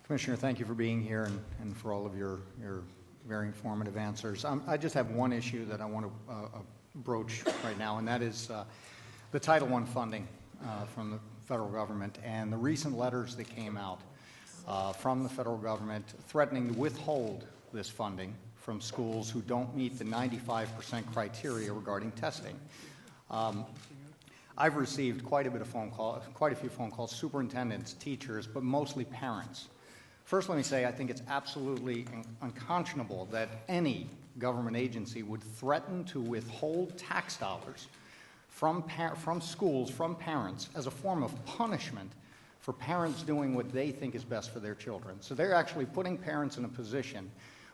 Commissioner, thank you for being here and for all of your very informative answers. I just have one issue that I want to broach right now, and that is the Title I funding from the federal government and the recent letters that came out from the federal government threatening to withhold this funding from schools who don't meet the 95% criteria regarding testing. I've received quite a few phone calls, superintendents, teachers, but mostly parents. First, let me say I think it's absolutely unconscionable that any government agency would threaten to withhold tax dollars from schools, from parents, as a form of punishment for parents doing what they think is best for their children. So they're actually putting parents in a position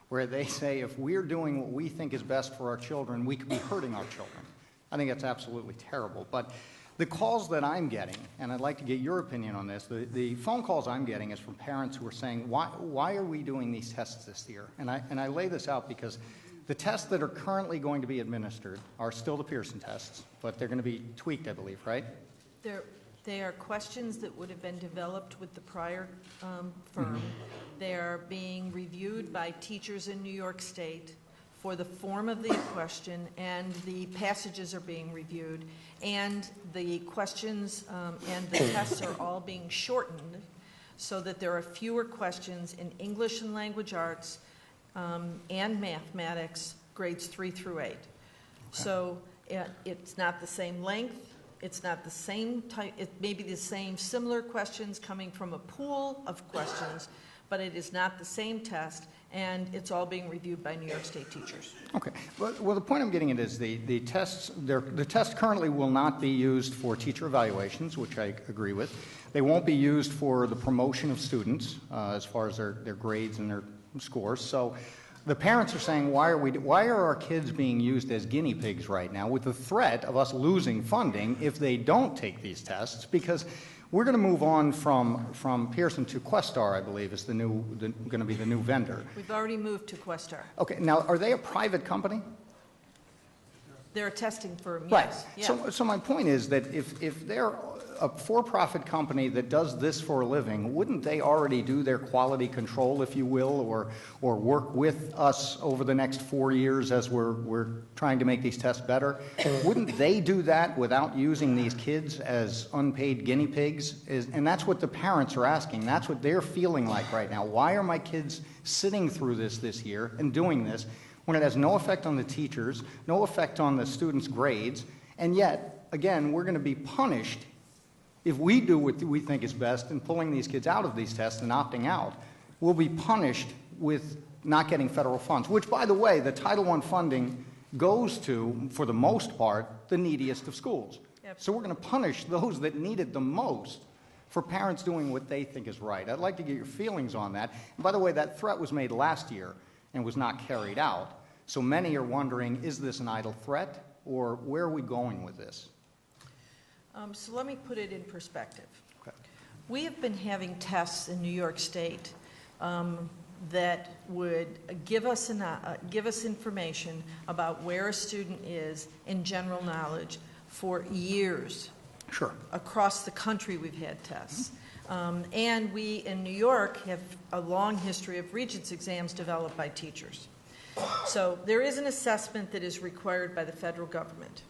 where they say, if we're doing what we think is best for our children, we could be hurting our children. I think that's absolutely terrible. But the calls that I'm getting, and I'd like to get your opinion on this, the phone calls I'm getting is from parents who are saying, why are we doing these tests this year? And I lay this out because the tests that are currently going to be administered are still the Pearson tests, but they're going to be tweaked, I believe, right? They are questions that would have been developed with the prior firm. They are being reviewed by teachers in New York State for the form of the question, and the passages are being reviewed, and the questions and the tests are all being shortened so that there are fewer questions in English and language arts and mathematics, grades 3 through 8. Okay. So it's not the same length, it's not the same type, it may be the same similar questions coming from a pool of questions, but it is not the same test, and it's all being reviewed by New York State teachers. Okay. Well, the point I'm getting at is the tests currently will not be used for teacher evaluations, which I agree with. They won't be used for the promotion of students as far as their grades and their scores. So the parents are saying, why are our kids being used as guinea pigs right now with the threat of us losing funding if they don't take these tests? Because we're going to move on from Pearson to Questar, I believe, is going to be the new vendor. We've already moved to Questar. Okay. Now, are they a private company? They're a testing firm, right. Yes. Yeah. So my point is that if they're a for-profit company that does this for a living, wouldn't they already do their quality control, if you will, or work with us over the next 4 years as we're trying to make these tests better? Wouldn't they do that without using these kids as unpaid guinea pigs? And that's what the parents are asking. That's what they're feeling like right now. Why are my kids sitting through this year and doing this when it has no effect on the teachers, no effect on the students' grades, and yet, again, we're going to be punished if we do what we think is best in pulling these kids out of these tests and opting out. We'll be punished with not getting federal funds, which, by the way, the Title I funding goes to, for the most part, the neediest of schools. Yep. So we're going to punish those that need it the most for parents doing what they think is right. I'd like to get your feelings on that. And by the way, that threat was made last year and was not carried out. So many are wondering, is this an idle threat, or where are we going with this? So let me put it in perspective. Okay. We have been having tests in New York State that would give us information about where a student is in general knowledge for years. Sure. Across the country we've had tests. And we in New York have a long history of Regents exams developed by teachers. So there is an assessment that is required by the federal government.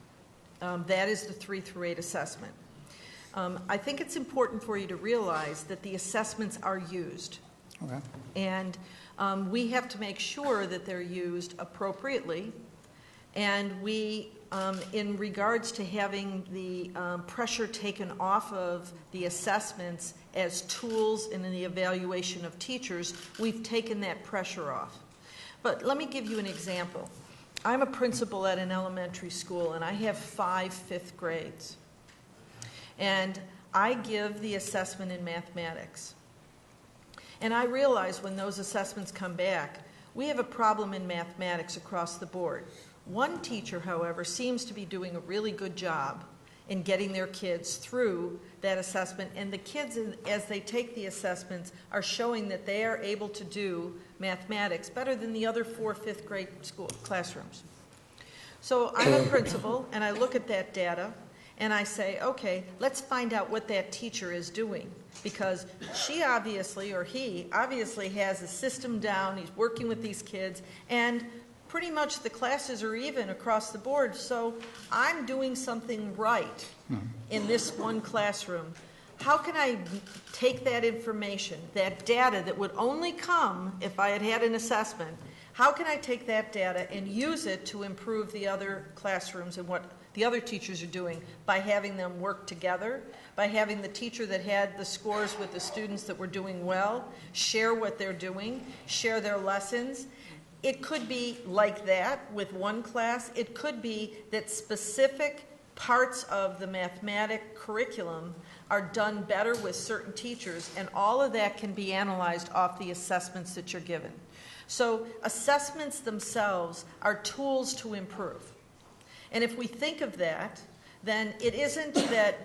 That is the 3 through 8 assessment. I think it's important for you to realize that the assessments are used. Okay. And we have to make sure that they're used appropriately. And we, in regards to having the pressure taken off of the assessments as tools in the evaluation of teachers, we've taken that pressure off. But let me give you an example. I'm a principal at an elementary school, and I have 5 fifth grades. And I give the assessment in mathematics. And I realize when those assessments come back, we have a problem in mathematics across the board. One teacher, however, seems to be doing a really good job in getting their kids through that assessment, and the kids, as they take the assessments, are showing that they are able to do mathematics better than the other 4 fifth grade school classrooms. So I'm a principal, and I look at that data, and I say, okay, let's find out what that teacher is doing, because she obviously, or he obviously has a system down, he's working with these kids, and pretty much the classes are even across the board, so I'm doing something right in this one classroom. How can I take that information, that data that would only come if I had had an assessment, how can I take that data and use it to improve the other classrooms and what the other teachers are doing by having them work together, by having the teacher that had the scores with the students that were doing well share what they're doing, share their lessons. It could be like that with one class. It could be that specific parts of the mathematic curriculum are done better with certain teachers, and all of that can be analyzed off the assessments that you're given. So assessments themselves are tools to improve. And if we think of that, then it isn't that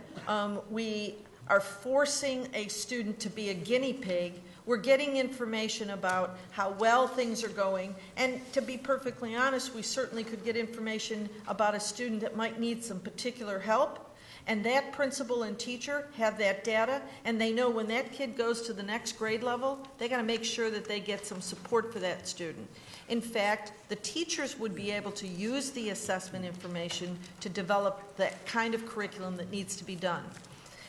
we are forcing a student to be a guinea pig. We're getting information about how well things are going. And to be perfectly honest, we certainly could get information about a student that might need some particular help. And that principal and teacher have that data, and they know when that kid goes to the next grade level, they got to make sure that they get some support for that student. In fact, the teachers would be able to use the assessment information to develop that kind of curriculum that needs to be done.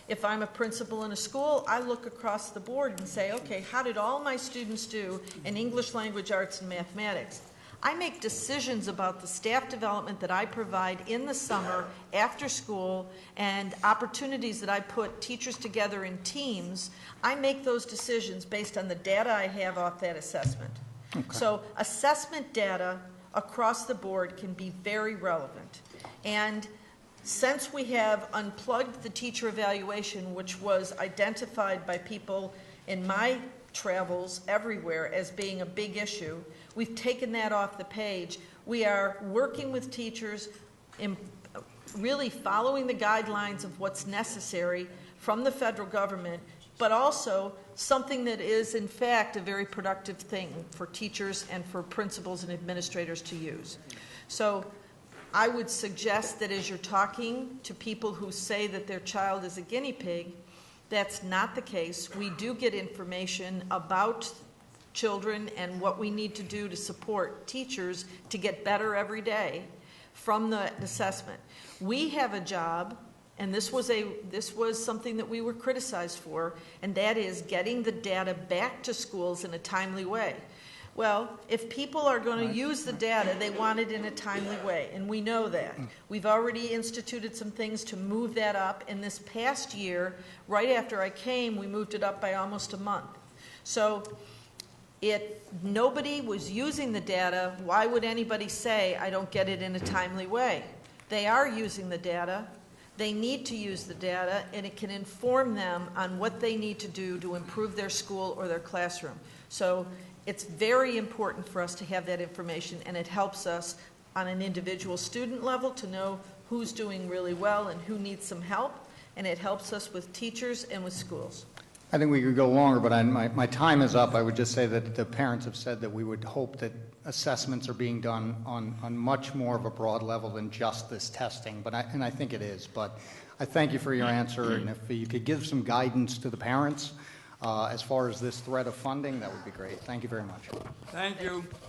If I'm a principal in a school, I look across the board and say, okay, how did all my students do in English, language arts, and mathematics? I make decisions about the staff development that I provide in the summer, after school, and opportunities that I put teachers together in teams. I make those decisions based on the data I have off that assessment. Okay. So assessment data across the board can be very relevant. And since we have unplugged the teacher evaluation, which was identified by people in my travels everywhere as being a big issue, we've taken that off the page. We are working with teachers in really following the guidelines of what's necessary from the federal government, but also something that is, in fact, a very productive thing for teachers and for principals and administrators to use. So I would suggest that as you're talking to people who say that their child is a guinea pig, that's not the case. We do get information about children and what we need to do to support teachers to get better every day from the assessment. We have a job, and this was something that we were criticized for, and that is getting the data back to schools in a timely way. Well, if people are going to use the data, they want it in a timely way, and we know that. We've already instituted some things to move that up. In this past year, right after I came, we moved it up by almost a month. So if nobody was using the data, why would anybody say, I don't get it in a timely way? They are using the data. They need to use the data, and it can inform them on what they need to do to improve their school or their classroom. So it's very important for us to have that information, and it helps us on an individual student level to know who's doing really well and who needs some help, and it helps us with teachers and with schools. I think we could go longer, but my time is up. I would just say that the parents have said that we would hope that assessments are being done on much more of a broad level than just this testing, and I think it is. But I thank you for your answer, and if you could give some guidance to the parents as far as this threat of funding, that would be great. Thank you very much. Thank you.